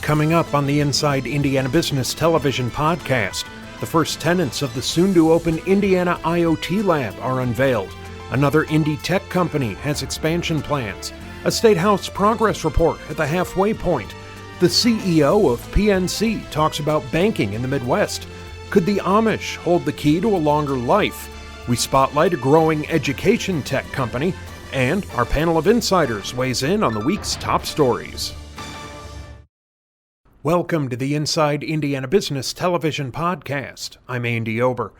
Coming up on the Inside Indiana Business Television podcast, the first tenants of the soon-to-open Indiana IoT lab are unveiled. Another Indy tech company has expansion plans. A Statehouse progress report at the halfway point. The CEO of PNC talks about banking in the Midwest. Could the Amish hold the key to a longer life? We spotlight a growing education tech company, and our panel of insiders weighs in on the week's top stories. Welcome to the Inside Indiana Business Television podcast. I'm Andy Ober.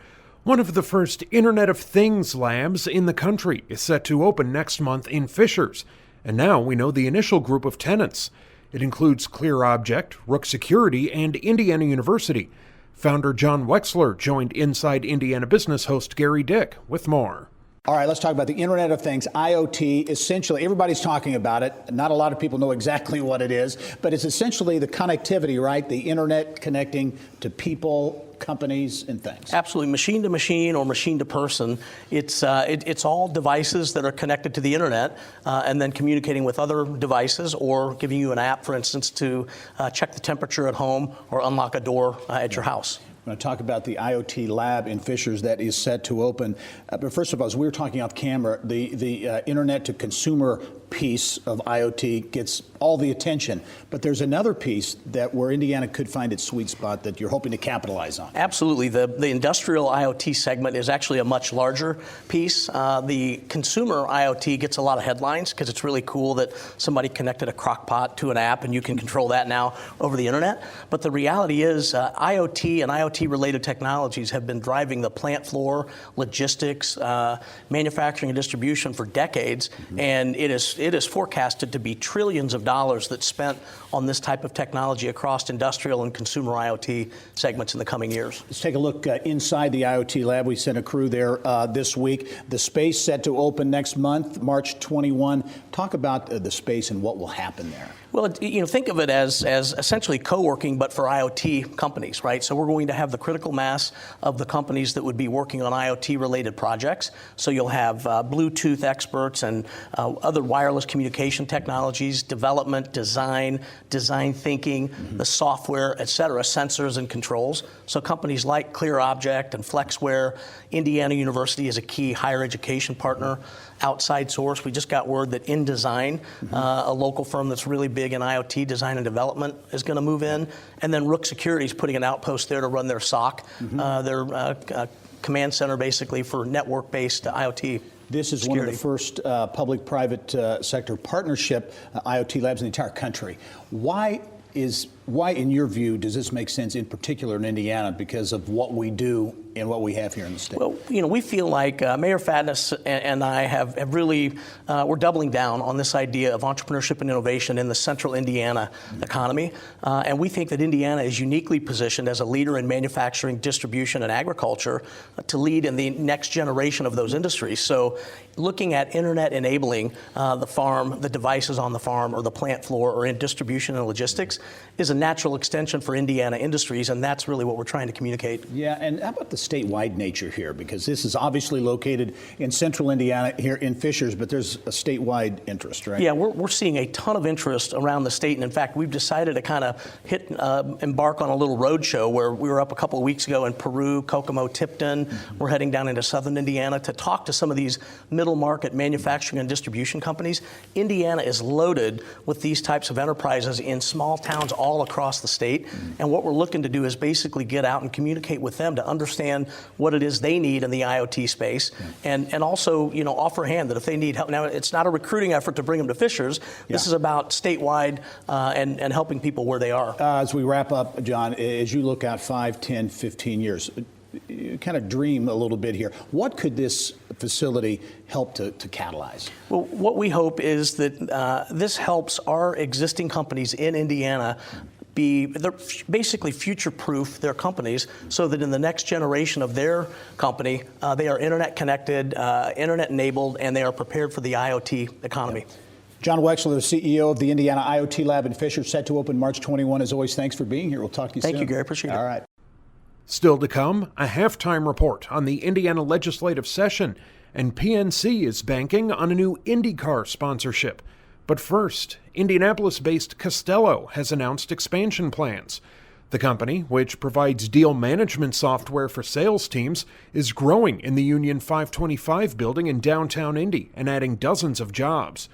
One of the first Internet of Things labs in the country is set to open next month in Fishers, and now we know the initial group of tenants. It includes ClearObject, Rook Security, and Indiana University. Founder John Wexler joined Inside Indiana Business host Gary Dick with more. All right, let's talk about the Internet of Things, IoT. Essentially, everybody's talking about it. Not a lot of people know exactly what it is, but it's essentially the connectivity, right? The Internet connecting to people, companies, and things. Absolutely, machine to machine or machine to person. It's all devices that are connected to the Internet and then communicating with other devices or giving you an app, for instance, to check the temperature at home or unlock a door at your house. I'm going to talk about the IoT lab in Fishers that is set to open. But first of all, as we were talking off camera, the Internet to consumer piece of IoT gets all the attention. But there's another piece that where Indiana could find its sweet spot that you're hoping to capitalize on. Absolutely. The industrial IoT segment is actually a much larger piece. The consumer IoT gets a lot of headlines because it's really cool that somebody connected a crock pot to an app and you can control that now over the Internet. But the reality is IoT and IoT-related technologies have been driving the plant floor, logistics, manufacturing and distribution for decades, and it is forecasted to be trillions of dollars that's spent on this type of technology across industrial and consumer IoT segments in the coming years. Let's take a look inside the IoT lab. We sent a crew there this week. The space set to open next month, March 21. Talk about the space and what will happen there. Well, think of it as essentially co-working, but for IoT companies, right? So we're going to have the critical mass of the companies that would be working on IoT-related projects. So you'll have Bluetooth experts and other wireless communication technologies, development, design thinking, the software, et cetera, sensors and controls. So companies like ClearObject and Flexware, Indiana University is a key higher education partner. Outside source, we just got word that InDesign, a local firm that's really big in IoT design and development, is going to move in. And then Rook Security is putting an outpost there to run their SOC, their command center basically for network-based IoT. This is security. One of the first public-private sector partnership IoT labs in the entire country. Why, in your view, does this make sense in particular in Indiana because of what we do and what we have here in the state? Well, we feel like Mayor Fadness and I have really, we're doubling down on this idea of entrepreneurship and innovation in the central Indiana economy. And we think that Indiana is uniquely positioned as a leader in manufacturing, distribution, and agriculture to lead in the next generation of those industries. So looking at Internet enabling the farm, the devices on the farm or the plant floor or in distribution and logistics is a natural extension for Indiana industries, and that's really what we're trying to communicate. Yeah, and how about the statewide nature here? Because this is obviously located in central Indiana here in Fishers, but there's a statewide interest, right? Yeah, we're seeing a ton of interest around the state, and in fact, we've decided to kind of embark on a little road show where we were up a couple of weeks ago in Peru, Kokomo, Tipton. We're heading down into southern Indiana to talk to some of these middle market manufacturing and distribution companies. Indiana is loaded with these types of enterprises in small towns all across the state, and what we're looking to do is basically get out and communicate with them to understand what it is they need in the IoT space, and also offer a hand that if they need help. Now, it's not a recruiting effort to bring them to Fishers. This is about statewide and helping people where they are. As we wrap up, John, as you look out 5, 10, 15 years, you kind of dream a little bit here. What could this facility help to catalyze? Well, what we hope is that this helps our existing companies in Indiana they're basically future-proof their companies so that in the next generation of their company, they are Internet connected, Internet enabled, and they are prepared for the IoT economy. John Wexler, CEO of the Indiana IoT Lab in Fishers, set to open March 21. As always, thanks for being here. We'll talk to you soon. Thank you, Gary. Appreciate it. All right. Still to come, a halftime report on the Indiana legislative session, and PNC is banking on a new IndyCar sponsorship. But first, Indianapolis-based Costello has announced expansion plans. The company, which provides deal management software for sales teams, is growing in the Union 525 building in downtown Indy and adding dozens of jobs.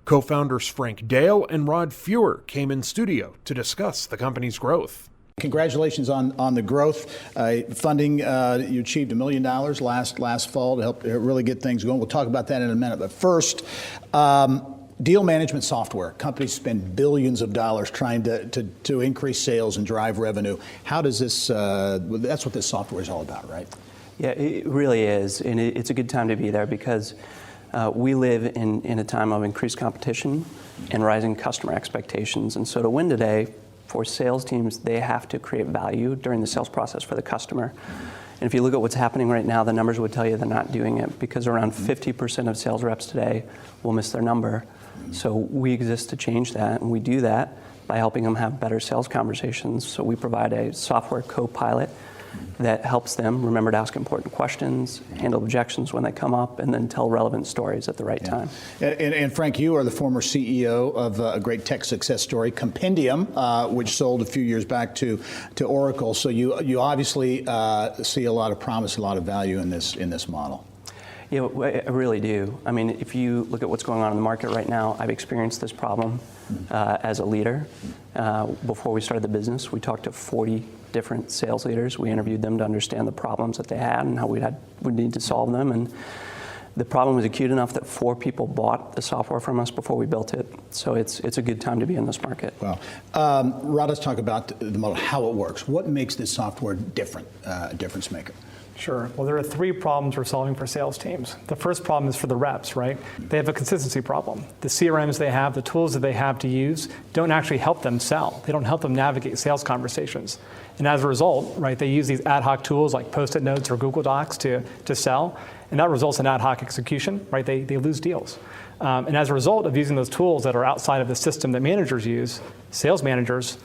Co-founders Frank Dale and Rod Fewer came in studio to discuss the company's growth. Congratulations on the growth. Funding, you achieved $1 million last fall to help really get things going. We'll talk about that in a minute. But first, deal management software. Companies spend billions of dollars trying to increase sales and drive revenue. How does this, that's what this software is all about, right? Yeah, it really is. And it's a good time to be there because we live in a time of increased competition and rising customer expectations. And so to win today, for sales teams, they have to create value during the sales process for the customer. And if you look at what's happening right now, the numbers would tell you they're not doing it because around 50% of sales reps today will miss their number. So we exist to change that, and we do that by helping them have better sales conversations. So we provide a software co-pilot that helps them remember to ask important questions, handle objections when they come up, and then tell relevant stories at the right time. And Frank, you are the former CEO of a great tech success story, Compendium, which sold a few years back to Oracle. So you obviously see a lot of promise, a lot of value in this model. Yeah, I really do. I mean, if you look at what's going on in the market right now, I've experienced this problem as a leader. Before we started the business, we talked to 40 different sales leaders. We interviewed them to understand the problems that they had and how we'd need to solve them. And the problem was acute enough that 4 people bought the software from us before we built it. So it's a good time to be in this market. Wow. Rod, let's talk about the model, how it works. What makes this software different, a difference maker? Sure. Well, there are 3 problems we're solving for sales teams. The first problem is for the reps, right? They have a consistency problem. The CRMs they have, the tools that they have to use, don't actually help them sell. They don't help them navigate sales conversations. And as a result, right, they use these ad hoc tools like Post-it notes or Google Docs to sell, and that results in ad hoc execution, right? They lose deals. And as a result of using those tools that are outside of the system that managers use, sales managers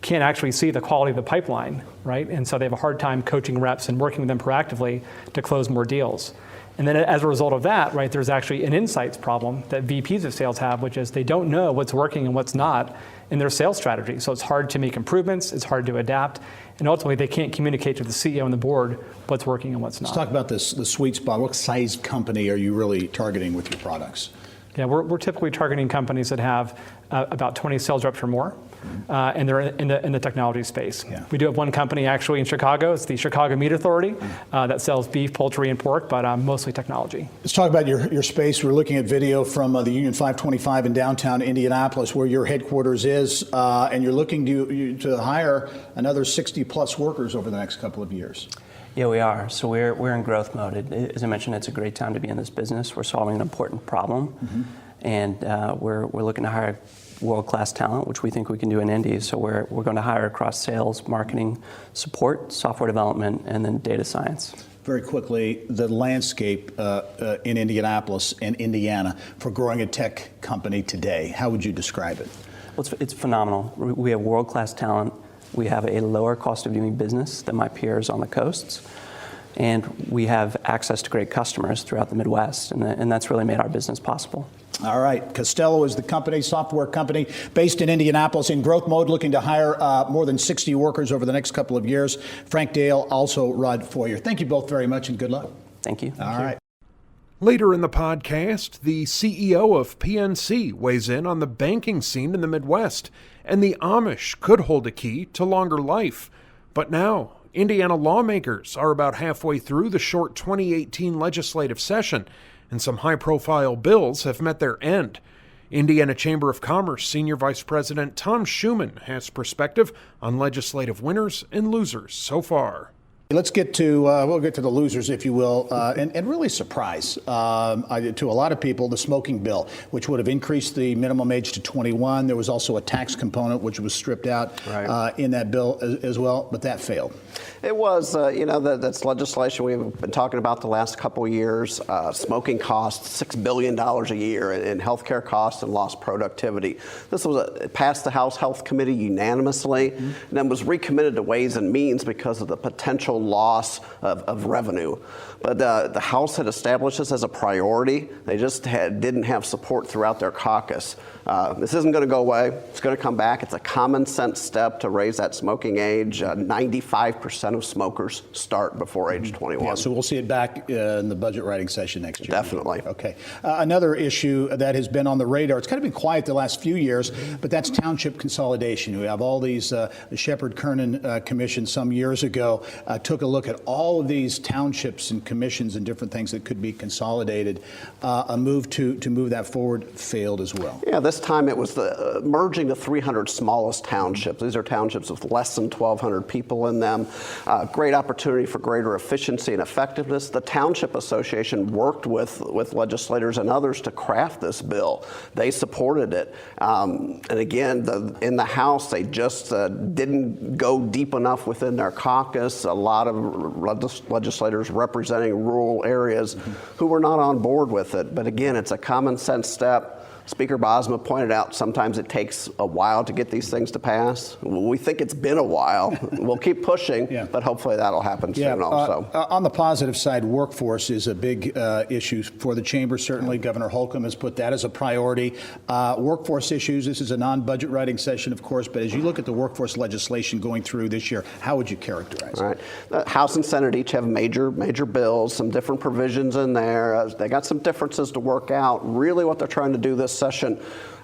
can't actually see the quality of the pipeline, right? And so they have a hard time coaching reps and working with them proactively to close more deals. And then as a result of that, right, there's actually an insights problem that VPs of sales have, which is they don't know what's working and what's not in their sales strategy. So it's hard to make improvements, it's hard to adapt, and ultimately they can't communicate to the CEO and the board what's working and what's not. Let's talk about the sweet spot. What size company are you really targeting with your products? Yeah, we're typically targeting companies that have about 20 sales reps or more. And they're in the technology space. Yeah. We do have one company actually in Chicago. It's the Chicago Meat Authority that sells beef, poultry, and pork, but mostly technology. Let's talk about your space. We're looking at video from the Union 525 in downtown Indianapolis, where your headquarters is, and you're looking to hire another 60-plus workers over the next couple of years. Yeah, we are. So we're in growth mode. As I mentioned, it's a great time to be in this business. We're solving an important problem, and we're looking to hire world-class talent, which we think we can do in Indy. So we're going to hire across sales, marketing, support, software development, and then data science. Very quickly, the landscape in Indianapolis and Indiana for growing a tech company today, how would you describe it? Well, it's phenomenal. We have world-class talent. We have a lower cost of doing business than my peers on the coasts. And we have access to great customers throughout the Midwest, and that's really made our business possible. All right. Costello is the company, software company, based in Indianapolis, in growth mode, looking to hire more than 60 workers over the next couple of years. Frank Dale, also Rod Fewer. Thank you both very much, and good luck. Thank you. All right. Later in the podcast, the CEO of PNC weighs in on the banking scene in the Midwest, and the Amish could hold a key to longer life. But now, Indiana lawmakers are about halfway through the short 2018 legislative session, and some high-profile bills have met their end. Indiana Chamber of Commerce Senior Vice President Tom Schuman has perspective on legislative winners and losers so far. Let's get to, we'll get to the losers, if you will, and really surprise to a lot of people, the smoking bill, which would have increased the minimum age to 21. There was also a tax component, which was stripped out in that bill as well, but that failed. It was, that's legislation we've been talking about the last couple of years. Smoking costs $6 billion a year in healthcare costs and lost productivity. This was passed the House Health Committee unanimously, and then was recommitted to Ways and Means because of the potential potential loss of revenue. But the House had established this as a priority. They just didn't have support throughout their caucus. This isn't going to go away. It's going to come back. It's a common sense step to raise that smoking age. 95% of smokers start before age 21. Yeah, so we'll see it back in the budget writing session next year. Definitely. Okay. Another issue that has been on the radar, it's kind of been quiet the last few years, but that's township consolidation. We have all these, the Shepard-Kernan Commission some years ago took a look at all of these townships and commissions and different things that could be consolidated. A move to move that forward failed as well. Yeah, this time it was the merging the 300 smallest townships. These are townships with less than 1,200 people in them. Great opportunity for greater efficiency and effectiveness. The Township Association worked with legislators and others to craft this bill. They supported it. And again, in the House, they just didn't go deep enough within their caucus. A lot of legislators representing rural areas who were not on board with it. But again, it's a common sense step. Speaker Bosma pointed out sometimes it takes a while to get these things to pass. We think it's been a while. We'll keep pushing, but hopefully that'll happen soon also. On the positive side, workforce is a big issue for the chamber. Certainly, Governor Holcomb has put that as a priority. Workforce issues, this is a non-budget writing session, of course, but as you look at the workforce legislation going through this year, how would you characterize it? The House and Senate each have major bills, some different provisions in there. They got some differences to work out. Really what they're trying to do this session,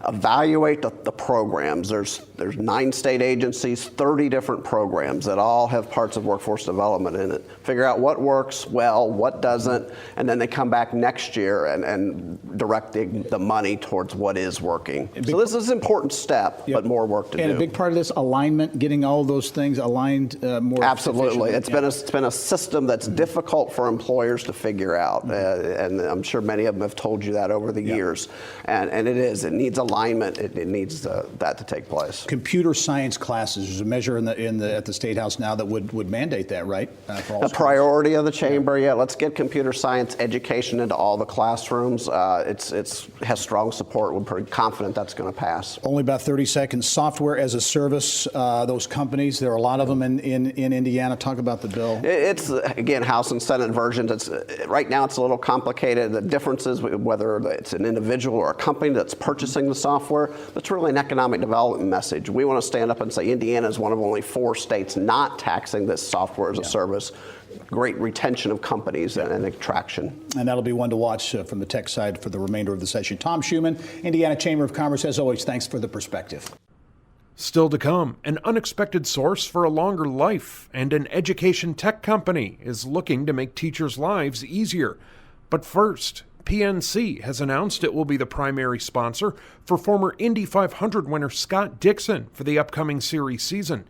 evaluate the programs. There's 9 state agencies, 30 different programs that all have parts of workforce development in it. Figure out what works well, what doesn't, and then they come back next year and direct the money towards what is working. So this is an important step, but more work to do. And a big part of this, alignment, getting all of those things aligned more. Absolutely. It's been a system that's difficult for employers to figure out, and I'm sure many of them have told you that over the years. And it is. It needs alignment. It needs that to take place. Computer science classes. There's a measure at the Statehouse now that would mandate that, right? For all a priority of the chamber. Yeah. Let's get computer science education into all the classrooms. It has strong support. We're pretty confident that's going to pass. Only about 30 seconds. Software as a service. Those companies. There are a lot of them in Indiana. Talk about the bill. It's again House and Senate versions. Right now it's a little complicated. The differences whether it's an individual or a company that's purchasing the software, that's really an economic development message. We want to stand up and say Indiana is one of only 4 states not taxing this software as a service. Great retention of companies and attraction. And that'll be one to watch from the tech side for the remainder of the session. Tom Schuman, Indiana Chamber of Commerce, as always, thanks for the perspective. Still to come, an unexpected source for a longer life, and an education tech company is looking to make teachers' lives easier. But first, PNC has announced it will be the primary sponsor for former Indy 500 winner Scott Dixon for the upcoming series season.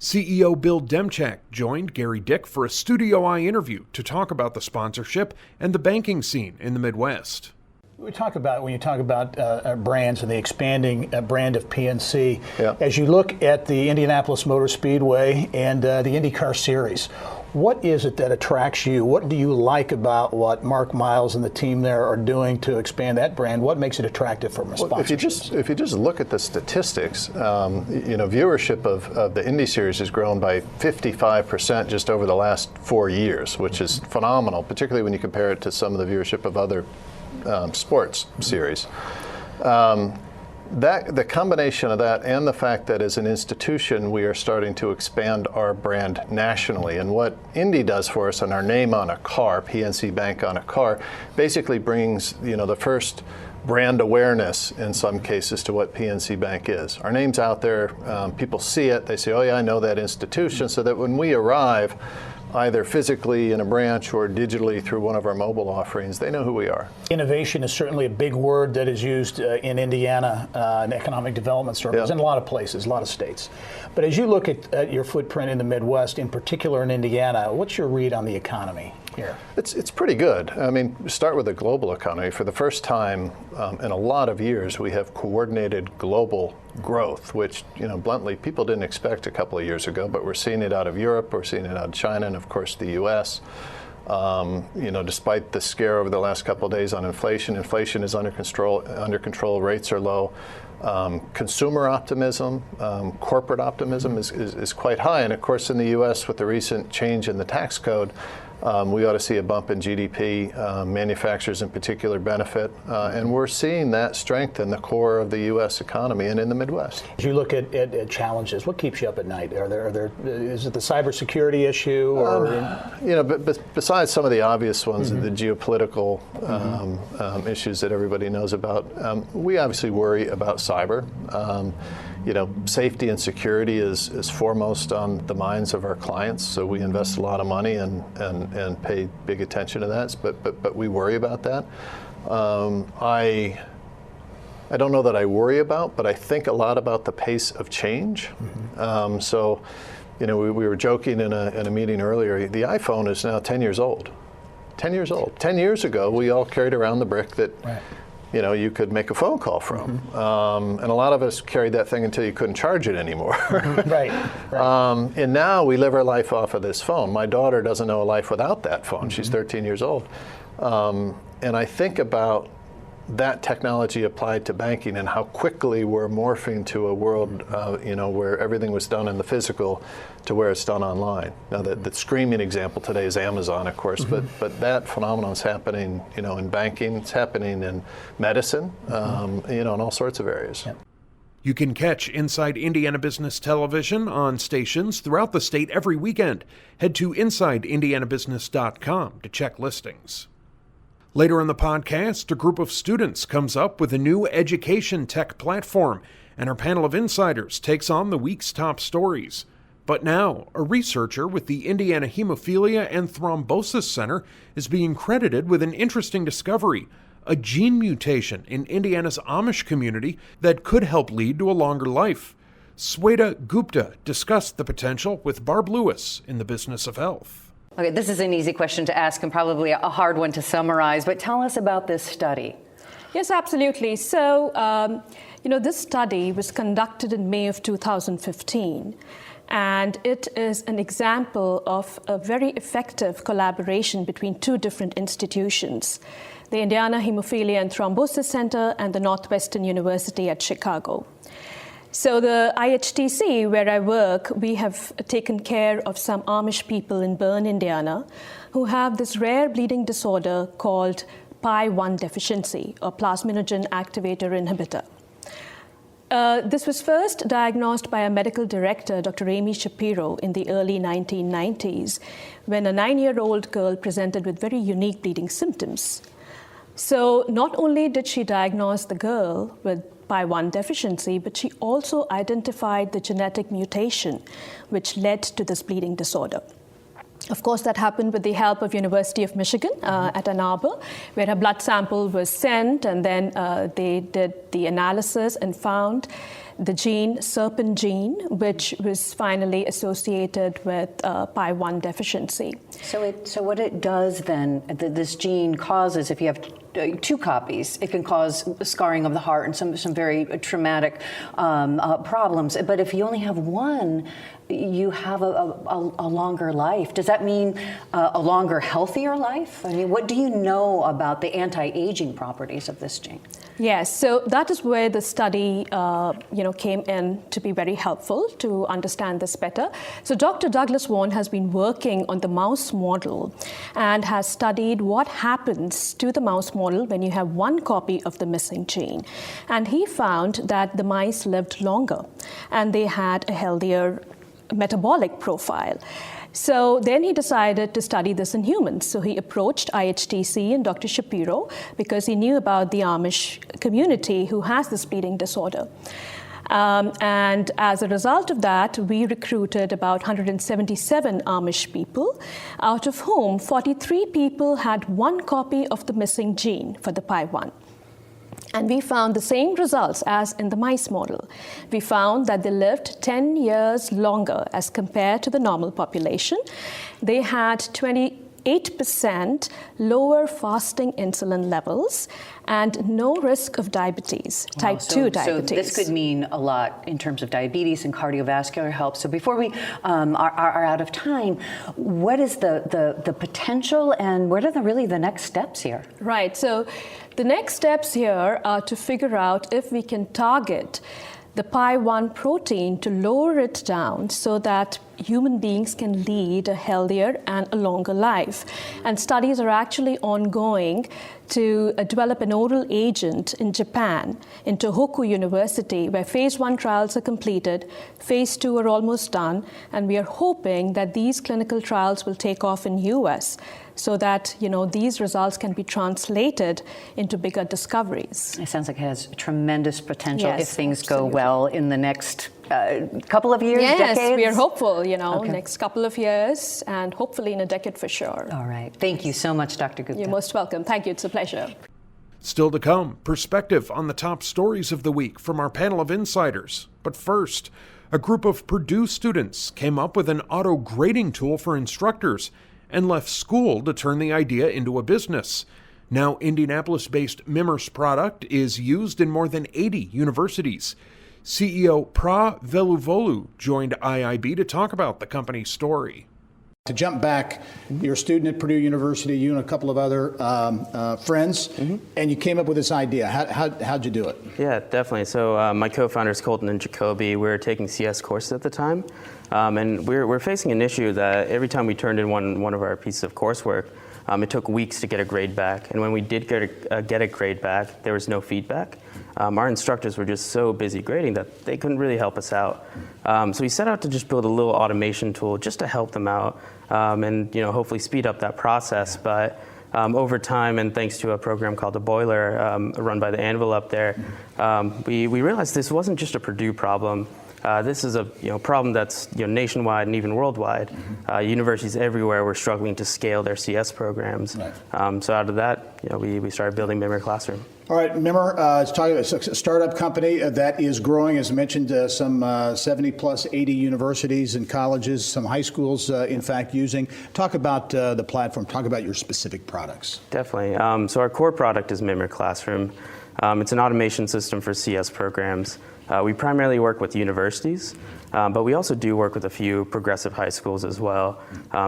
CEO Bill Demchak joined Gary Dick for a Studio I interview to talk about the sponsorship and the banking scene in the Midwest. When you talk about brands and the expanding brand of PNC, as you look at the Indianapolis Motor Speedway and the IndyCar Series, what is it that attracts you? What do you like about what Mark Miles and the team there are doing to expand that brand? What makes it attractive from a sponsorship? If you just look at the statistics, viewership of the Indy Series has grown by 55% just over the last 4 years, which is phenomenal, particularly when you compare it to some of the viewership of other sports series. The combination of that and the fact that as an institution we are starting to expand our brand nationally, and what Indy does for us and our name on a car, PNC Bank on a car, basically brings the first brand awareness in some cases to what PNC Bank is. Our name's out there, people see it, they say, oh yeah, I know that institution, so that when we arrive, either physically in a branch or digitally through one of our mobile offerings, they know who we are. Innovation is certainly a big word that is used in Indiana in economic development circles, in a lot of places, a lot of states. But as you look at your footprint in the Midwest, in particular in Indiana, what's your read on the economy here? It's pretty good. I mean, start with the global economy. For the first time in a lot of years, we have coordinated global growth, which, bluntly, people didn't expect a couple of years ago, but we're seeing it out of Europe, we're seeing it out of China, and of course the U.S. Despite the scare over the last couple of days on inflation is under control, rates are low. Consumer optimism, corporate optimism is quite high. And of course, in the U.S., with the recent change in the tax code, we ought to see a bump in GDP. Manufacturers in particular benefit. And we're seeing that strengthen the core of the U.S. economy and in the Midwest. As you look at challenges, what keeps you up at night? Is it the cybersecurity issue? Or Besides some of the obvious ones, the geopolitical issues that everybody knows about, we obviously worry about cyber. Safety and security is foremost on the minds of our clients, so we invest a lot of money and pay big attention to that, but we worry about that. I don't know that I worry about, but I think a lot about the pace of change. We were joking in a meeting earlier, the iPhone is now 10 years old. 10 years old. 10 years ago, we all carried around the brick that you could make a phone call from. And a lot of us carried that thing until you couldn't charge it anymore. Right. And now we live our life off of this phone. My daughter doesn't know a life without that phone. She's 13 years old. And I think about that technology applied to banking and how quickly we're morphing to a world where everything was done in the physical to where it's done online. Now the screaming example today is Amazon, of course, but that phenomenon is happening in banking, it's happening in medicine, in all sorts of areas. Yep. You can catch Inside Indiana Business Television on stations throughout the state every weekend. Head to InsideIndianaBusiness.com to check listings. Later in the podcast, a group of students comes up with a new education tech platform, and our panel of insiders takes on the week's top stories. But now, a researcher with the Indiana Hemophilia and Thrombosis Center is being credited with an interesting discovery, a gene mutation in Indiana's Amish community that could help lead to a longer life. Sweta Gupta discussed the potential with Barb Lewis in the Business of Health. Okay, this is an easy question to ask and probably a hard one to summarize, but tell us about this study. Yes, absolutely. So, this study was conducted in May of 2015, and it is an example of a very effective collaboration between two different institutions, the Indiana Hemophilia and Thrombosis Center and the Northwestern University at Chicago. So the IHTC, where I work, we have taken care of some Amish people in Bern, Indiana, who have this rare bleeding disorder called PI1 deficiency, or plasminogen activator inhibitor. This was first diagnosed by a medical director, Dr. Amy Shapiro, in the early 1990s, when a 9-year-old girl presented with very unique bleeding symptoms. So not only did she diagnose the girl with PI1 deficiency, but she also identified the genetic mutation which led to this bleeding disorder. Of course, that happened with the help of University of Michigan at Ann Arbor, where a blood sample was sent, and then they did the analysis and found the gene, SERPIN gene, which was finally associated with PI1 deficiency. So what it does then, this gene causes, if you have two copies, it can cause scarring of the heart and some very traumatic problems. But if you only have one, you have a longer life. Does that mean a longer, healthier life? I mean, what do you know about the anti-aging properties of this gene? Yes, so that is where the study came in to be very helpful to understand this better. So Dr. Douglas Vaughan has been working on the mouse model and has studied what happens to the mouse model when you have one copy of the missing gene. And he found that the mice lived longer and they had a healthier metabolic profile. So then he decided to study this in humans. So he approached IHTC and Dr. Shapiro because he knew about the Amish community who has this bleeding disorder. And as a result of that, we recruited about 177 Amish people, out of whom 43 people had one copy of the missing gene for the PI1. And we found the same results as in the mice model. We found that they lived 10 years longer as compared to the normal population. They had 28% lower fasting insulin levels and no risk of diabetes, type 2 diabetes. So this could mean a lot in terms of diabetes and cardiovascular health. So before we are out of time, what is the potential and what are really the next steps here? Right. So The next steps here are to figure out if we can target the PI1 protein to lower it down so that human beings can lead a healthier and a longer life. And studies are actually ongoing to develop an oral agent in Japan, in Tohoku University, where phase 1 trials are completed, phase 2 are almost done, and we are hoping that these clinical trials will take off in US so that these results can be translated into bigger discoveries. It sounds like it has tremendous potential Yes, if things absolutely. go well in the next couple of years, yes, decades? we are hopeful, Okay. next couple of years, and hopefully in a decade for sure. All right. Thank you so much, Dr. Gupta. You're most welcome. Thank you. It's a pleasure. Still to come, perspective on the top stories of the week from our panel of insiders. But first, a group of Purdue students came up with an auto grading tool for instructors and left school to turn the idea into a business. Now, Indianapolis-based Mimmer's product is used in more than 80 universities. CEO Pra Veluvolu joined IIB to talk about the company's story. To jump back, you're a student at Purdue University, you and a couple of other friends, and you came up with this idea. How'd you do it? Yeah, definitely. So my co-founders, Colton and Jacoby, we were taking CS courses at the time, and we're facing an issue that every time we turned in one of our pieces of coursework, it took weeks to get a grade back. And when we did get a grade back, there was no feedback. Our instructors were just so busy grading that they couldn't really help us out. So we set out to just build a little automation tool just to help them out and hopefully speed up that process. But over time, and thanks to a program called The Boiler, run by the Anvil up there, we realized this wasn't just a Purdue problem. This is a problem that's nationwide and even worldwide. Universities everywhere were struggling to scale their CS programs. Right. So out of that, we started building Mimmer Classroom. All right, Mimmer, it's a startup company that is growing, as mentioned, some 70 plus 80 universities and colleges, some high schools, in fact, using. Talk about the platform. Talk about your specific products. Definitely. So our core product is Mimmer Classroom. It's an automation system for CS programs. We primarily work with universities, but we also do work with a few progressive high schools as well.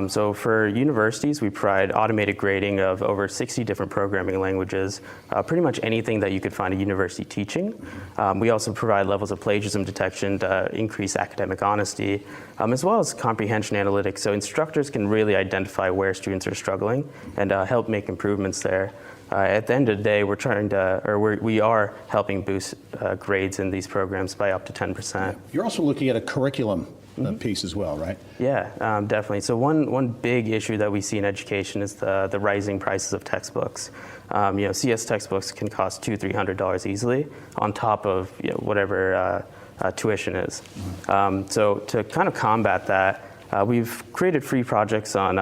So for universities, we provide automated grading of over 60 different programming languages, pretty much anything that you could find a university teaching. We also provide levels of plagiarism detection to increase academic honesty, as well as comprehension analytics, so instructors can really identify where students are struggling and help make improvements there. At the end of the day, we are helping boost grades in these programs by up to 10%. You're also looking at a curriculum piece as well, right? Yeah, definitely. So one big issue that we see in education is the rising prices of textbooks. CS textbooks can cost $200-300 easily, on top of whatever tuition is. So to kind of combat that, we've created free projects on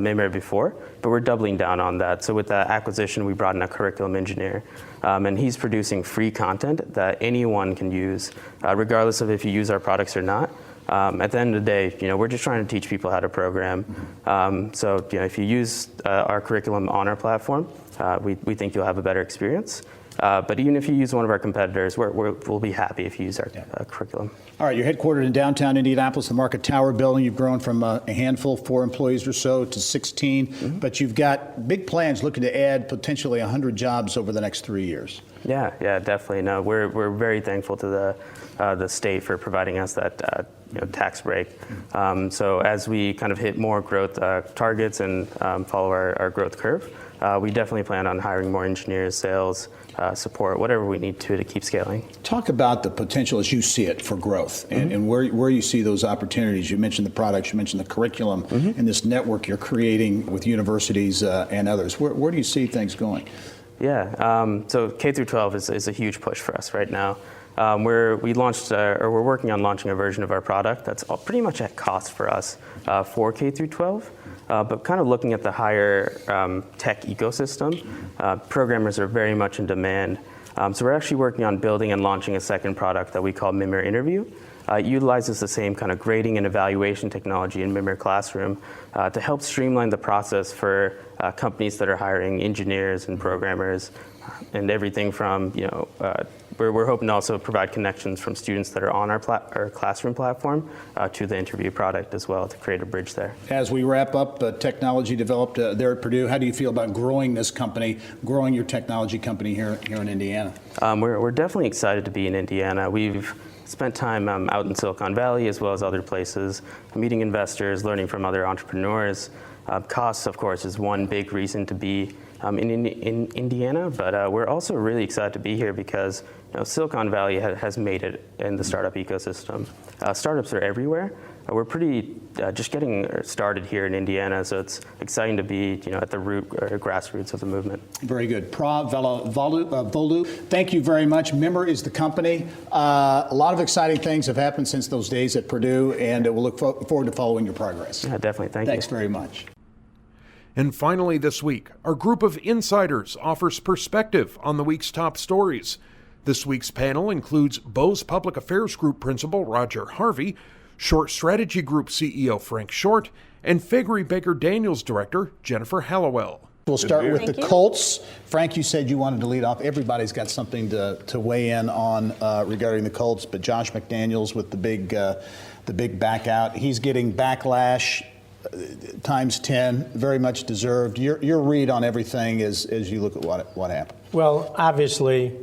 Mimmer before, but we're doubling down on that. So with that acquisition, we brought in a curriculum engineer, and he's producing free content that anyone can use, regardless of if you use our products or not. At the end of the day, we're just trying to teach people how to program. So if you use our curriculum on our platform, we think you'll have a better experience. But even if you use one of our competitors, we'll be happy if you use our curriculum. All right, you're headquartered in downtown Indianapolis, the Market Tower building. You've grown from a handful, 4 employees or so, to 16. But you've got big plans looking to add potentially 100 jobs over the next 3 years. Yeah, definitely. No, we're very thankful to the state for providing us that tax break. So as we kind of hit more growth targets and follow our growth curve, we definitely plan on hiring more engineers, sales, support, whatever we need to keep scaling. Talk about the potential as you see it for growth and where you see those opportunities. You mentioned the products, you mentioned the curriculum, and this network you're creating with universities and others. Where do you see things going? Yeah, so K through 12 is a huge push for us right now. We're working on launching a version of our product that's pretty much at cost for us for K through 12. But kind of looking at the higher tech ecosystem, programmers are very much in demand. So we're actually working on building and launching a second product that we call Mimmer Interview. It utilizes the same kind of grading and evaluation technology in Mimmer Classroom to help streamline the process for companies that are hiring engineers and programmers and everything from we're hoping to also provide connections from students that are on our classroom platform to the interview product as well to create a bridge there. As we wrap up, technology developed there at Purdue, how do you feel about growing this company, growing your technology company here in Indiana? We're definitely excited to be in Indiana. We've spent time out in Silicon Valley as well as other places, meeting investors, learning from other entrepreneurs. Costs, of course, is one big reason to be in Indiana, but we're also really excited to be here because Silicon Valley has made it in the startup ecosystem. Startups are everywhere. We're pretty just getting started here in Indiana, so it's exciting to be at the root or grassroots of the movement. Very good. Volu, thank you very much. Member is the company. A lot of exciting things have happened since those days at Purdue, and we'll look forward to following your progress. Yeah, definitely. Thanks very much. And finally this week, our group of insiders offers perspective on the week's top stories. This week's panel includes Bose Public Affairs Group Principal Roger Harvey, Short Strategy Group CEO Frank Short, and Faegre Baker Daniels Director Jennifer Hallowell. We'll start with the Colts. Frank, you said you wanted to lead off. Everybody's got something to weigh in on regarding the Colts, but Josh McDaniels with the big back out. He's getting backlash times 10, very much deserved. Your read on everything as you look at what happened. Well, obviously,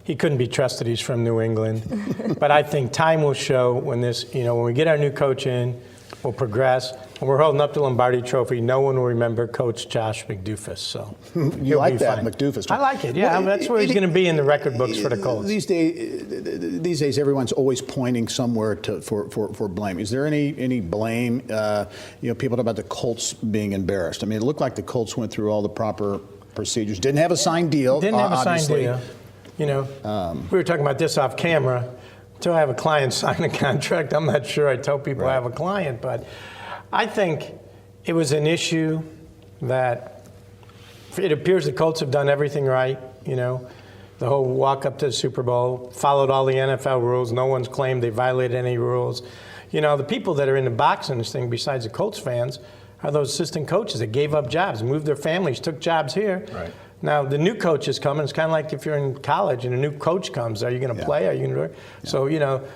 he couldn't be trusted. He's from New England. But I think time will show when when we get our new coach in, we'll progress. When we're holding up the Lombardi Trophy, no one will remember Coach Josh McDoofus. So you like that, fine. McDoofus? I like it. Yeah, that's where he's going to be in the record books for the Colts. These days, everyone's always pointing somewhere for blame. Is there any blame? People talk about the Colts being embarrassed. I mean, it looked like the Colts went through all the proper procedures. Didn't have a signed deal. Didn't have a signed deal. We were talking about this off camera. Until I have a client sign a contract, I'm not sure I tell people I have a client. But I think it was an issue that it appears the Colts have done everything right. The whole walk up to the Super Bowl, followed all the NFL rules. No one's claimed they violated any rules. The people that are in the box in this thing, besides the Colts fans, are those assistant coaches that gave up jobs, moved their families, took jobs here. Right. Now, the new coach is coming. It's kind of like if you're in college and a new coach comes. Are you going to play? Are you going to do it? Yeah. So,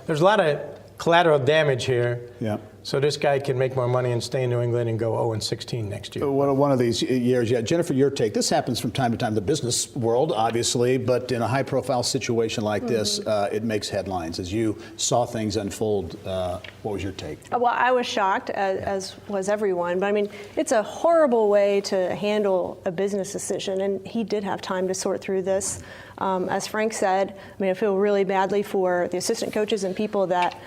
there's a lot of collateral damage here. Yeah. So this guy can make more money and stay in New England and go 0-16 next year. One of these years, yeah. Jennifer, your take. This happens from time to time in the business world, obviously, but in a high-profile situation like this, it makes headlines. As you saw things unfold, what was your take? Well, I was shocked, as was everyone. But I mean, it's a horrible way to handle a business decision, and he did have time to sort through this. As Frank said, I feel really badly for the assistant coaches and people that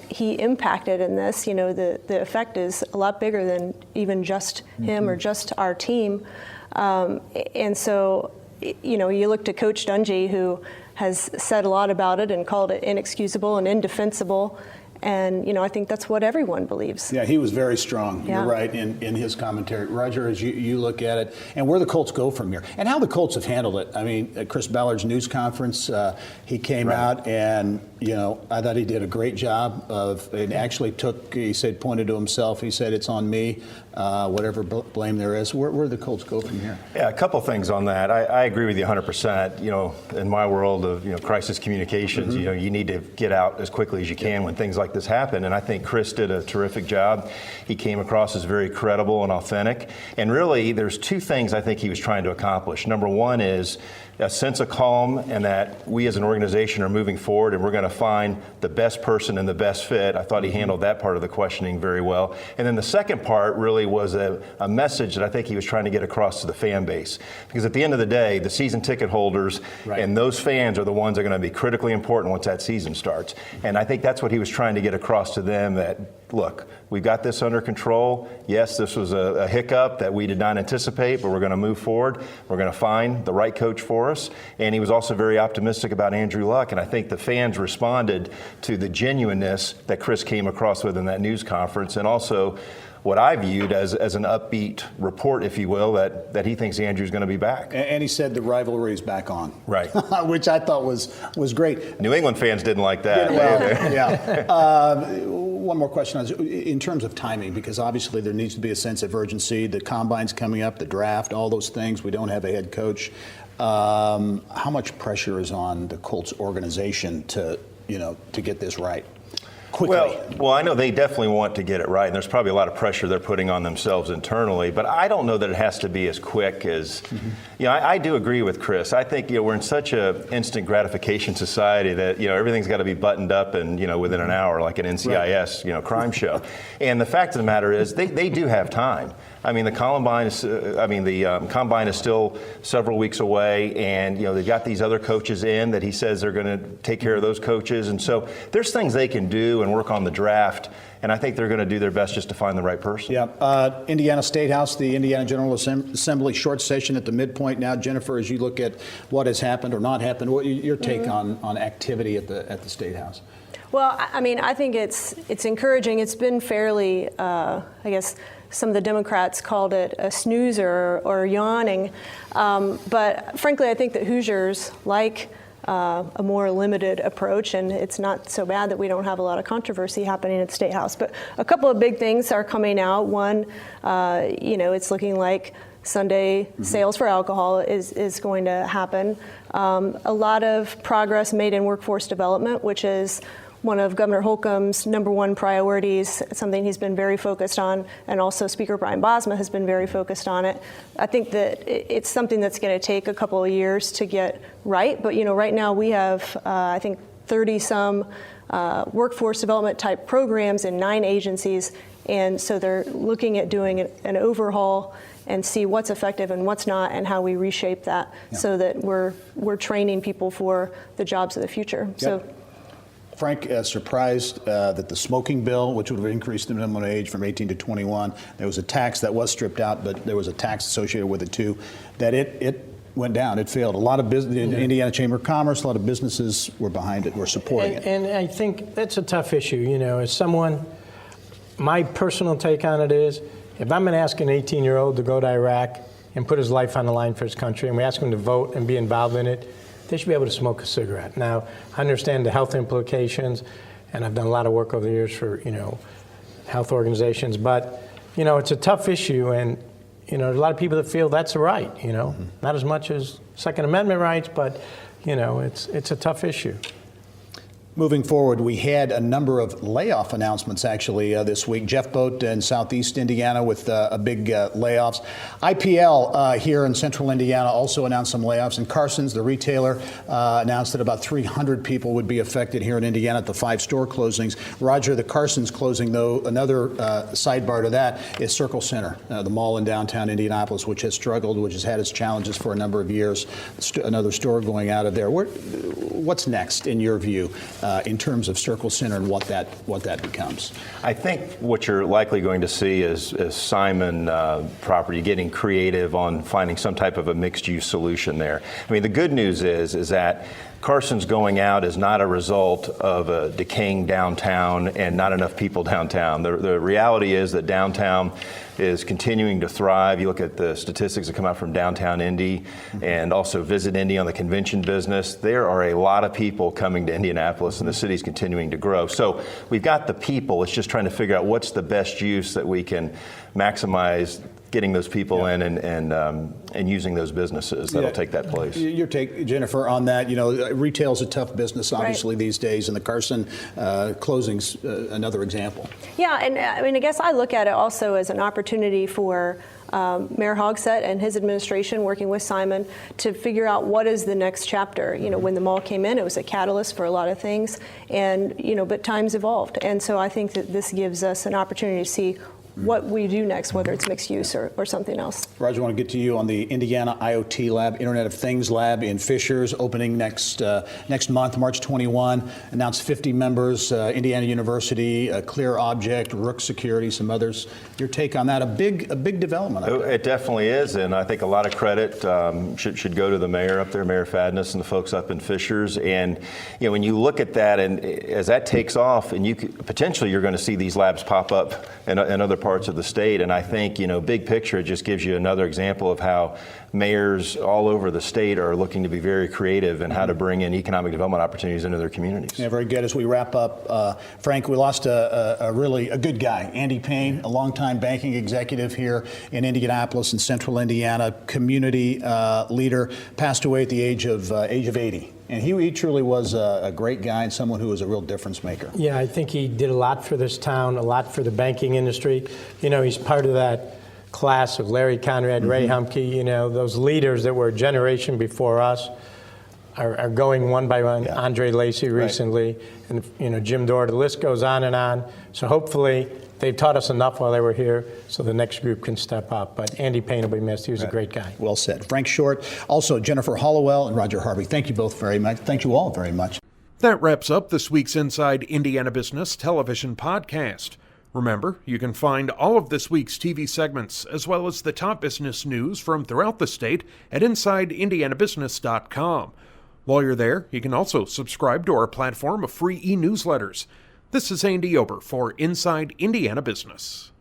he impacted in this. The effect is a lot bigger than even just him or just our team. And so, you look to Coach Dungy, who has said a lot about it and called it inexcusable and indefensible. And, I think that's what everyone believes. Yeah, he was very strong. Yeah. You're right in his commentary. Roger, as you look at it, and where the Colts go from here, and how the Colts have handled it. I mean, at Chris Ballard's news conference, he came out and, I thought he did a great job he said, pointed to himself. He said, it's on me, whatever blame there is. Where do the Colts go from here? Yeah, a couple things on that. I agree with you 100%. In my world of, crisis communications, you need to get out as quickly as you can when things like this happen. And I think Chris did a terrific job. He came across as very credible and authentic. And really, there's two things I think he was trying to accomplish. Number one is a sense of calm, and that we as an organization are moving forward and we're going to find the best person and the best fit. I thought he handled that part of the questioning very well. And then the second part really was a message that I think he was trying to get across to the fan base. Because at the end of the day, the season ticket holders and those fans are the ones that are going to be critically important once that season starts. And I think that's what he was trying to get across to them, that, look, we've got this under control. Yes, this was a hiccup that we did not anticipate, but we're going to move forward. We're going to find the right coach for us. And he was also very optimistic about Andrew Luck. And I think the fans responded to the genuineness that Chris came across with in that news conference, and also what I viewed as an upbeat report, if you will, that he thinks Andrew's going to be back. And he said the rivalry is back on. Right. Which I thought was great. New England fans didn't like that. One more question in terms of timing, because obviously there needs to be a sense of urgency. The combine's coming up, the draft, all those things. We don't have a head coach. How much pressure is on the Colts organization to get this right quickly? Well, I know they definitely want to get it right, and there's probably a lot of pressure they're putting on themselves internally, but I don't know that it has to be as quick as, I do agree with Chris. I think, we're in such a instant gratification society that, everything's got to be buttoned up and, within an hour, like an NCIS, crime show. And the fact of the matter is they do have time. I mean, the Combine is still several weeks away, and they've got these other coaches in that he says they're going to take care of those coaches, and so there's things they can do and work on the draft, and I think they're going to do their best just to find the right person. Yeah, Indiana Statehouse, the Indiana General Assembly, short session at the midpoint now. Jennifer, as you look at what has happened or not happened, what your take on activity at the Statehouse? Well, I mean, I think it's encouraging. It's been fairly, some of the Democrats called it a snoozer or yawning. But frankly, I think that Hoosiers like a more limited approach, and it's not so bad that we don't have a lot of controversy happening at the Statehouse. But a couple of big things are coming out. One, it's looking like Sunday sales for alcohol is going to happen. A lot of progress made in workforce development, which is one of Governor Holcomb's number one priorities, something he's been very focused on, and also Speaker Brian Bosma has been very focused on it. I think that it's something that's going to take a couple of years to get right, but right now we have, 30-some workforce development type programs in 9 agencies, and so they're looking at doing an overhaul and see what's effective and what's not, and how we reshape that so that we're training people for the jobs of the future. Yep. So. Frank, surprised that the smoking bill, which would have increased the minimum age from 18 to 21, there was a tax that was stripped out, but there was a tax associated with it too, that it went down. It failed. A lot of business, Indiana Chamber of Commerce, a lot of businesses were behind it, were supporting it. And I think that's a tough issue. As someone, my personal take on it is, if I'm going to ask an 18-year-old to go to Iraq and put his life on the line for his country, and we ask him to vote and be involved in it, they should be able to smoke a cigarette. Now, I understand the health implications, and I've done a lot of work over the years for, health organizations, but, it's a tough issue, and, there's a lot of people that feel that's a right, not as much as Second Amendment rights, but, it's a tough issue. Moving forward, we had a number of layoff announcements actually this week. Jeff Boat in Southeast Indiana with a big layoffs. IPL here in Central Indiana also announced some layoffs. And Carson's, the retailer, announced that about 300 people would be affected here in Indiana at the 5 store closings. Roger, the Carson's closing, though, another sidebar to that is Circle Center, the mall in downtown Indianapolis, which has struggled, which has had its challenges for a number of years. Another store going out of there. What's next, in your view? In terms of Circle Center and what that becomes? I think what you're likely going to see is Simon property getting creative on finding some type of a mixed-use solution there. I mean, the good news is that Carson's going out is not a result of a decaying downtown and not enough people downtown. The reality is that downtown is continuing to thrive. You look at the statistics that come out from downtown Indy and also Visit Indy on the convention business. There are a lot of people coming to Indianapolis, and the city's continuing to grow. So we've got the people. It's just trying to figure out what's the best use that we can maximize getting those people in and using those businesses that'll take that place. Your take, Jennifer, on that. Retail's a tough business, obviously, these days, and the Carson closing's another example. Yeah, and I guess I look at it also as an opportunity for Mayor Hogsett and his administration working with Simon to figure out what is the next chapter. When the mall came in, it was a catalyst for a lot of things, and but times evolved, and so I think that this gives us an opportunity to see what we do next, whether it's mixed use or something else. Roger, I want to get to you on the Indiana IoT Lab, Internet of Things Lab in Fishers, opening next month, March 21. Announced 50 members, Indiana University, Clear Object, Rook Security, some others. Your take on that? A big development. It definitely is, and I think a lot of credit should go to the mayor up there, Mayor Fadness, and the folks up in Fishers. And when you look at that, and as that takes off, and potentially you're going to see these labs pop up in other parts of the state. And I think, big picture, it just gives you another example of how mayors all over the state are looking to be very creative in how to bring in economic development opportunities into their communities. Yeah, very good. As we wrap up, Frank, we lost a really good guy, Andy Payne, a longtime banking executive here in Indianapolis and Central Indiana, community leader, passed away at the age of 80. And he truly was a great guy and someone who was a real difference maker. Yeah, I think he did a lot for this town, a lot for the banking industry. He's part of that class of Larry Conrad, Ray Humke, those leaders that were a generation before us are going one by one. Yeah. Andre Lacey recently, right. And Jim Dore, the list goes on and on. So hopefully they've taught us enough while they were here so the next group can step up. But Andy Payne will be missed. He was a great guy. Well said. Frank Short, also Jennifer Hollowell and Roger Harvey. Thank you both very much. Thank you all very much. That wraps up this week's Inside Indiana Business television podcast. Remember, you can find all of this week's TV segments, as well as the top business news from throughout the state at InsideIndianaBusiness.com. While you're there, you can also subscribe to our platform of free e-newsletters. This is Andy Ober for Inside Indiana Business.